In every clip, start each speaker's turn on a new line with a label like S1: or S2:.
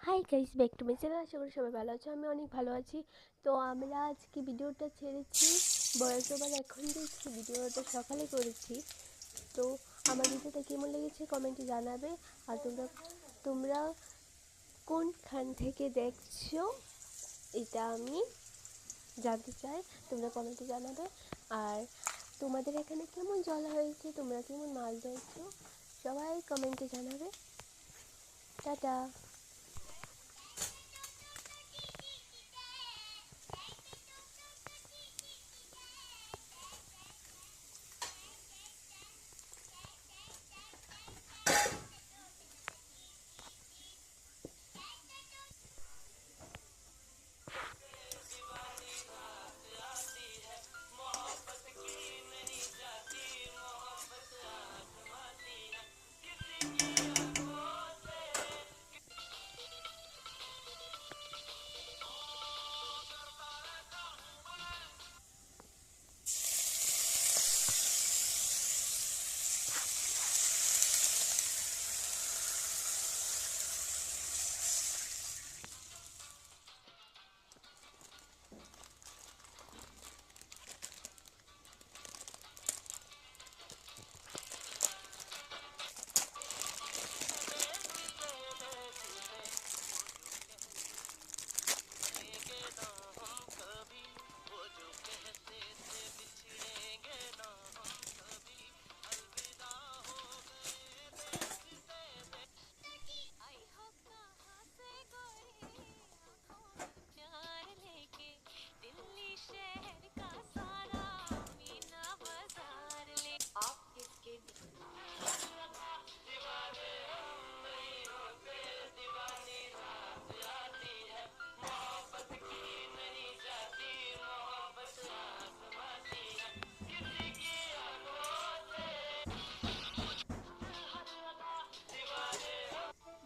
S1: High guys, back to my channel. আশা করি সবাই ভালো আছো, আমি অনেক ভালো আছি। তো আমরা আজকে ভিডিওটা ছেড়েছি ভয়েস ওভার, এখন দেখছি ভিডিওটা সকালে করেছি। তো আমার ভিডিওটা কেমন লেগেছে কমেন্টে জানাবে। আর তোমরা তোমরা কোনখান থেকে দেখছো এটা আমি জানতে চাই, তোমরা কমেন্টে জানাবে। আর তোমাদের এখানে কেমন জল হয়েছে, তোমরা কেমন মাছ ধরছো সবাই কমেন্টে জানাবে। টাটা।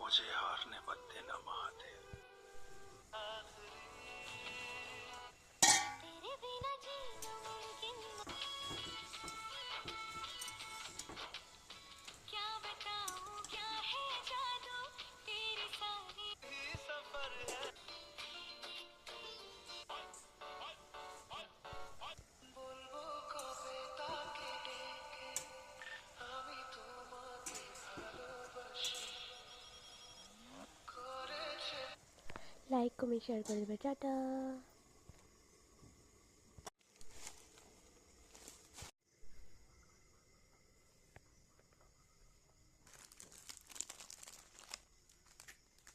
S2: मुझे हारने मत देना महादेव।
S3: तेरे बिना जीना मुमकिन क्या बताऊं क्या है जादू तेरी सारी ही सफर है বলবো কবে তাকে ডেকে আমি তোমাকে ভালোবাসি করেছে
S1: লাইক কমেন্ট শেয়ার করে দেবে। টাটা।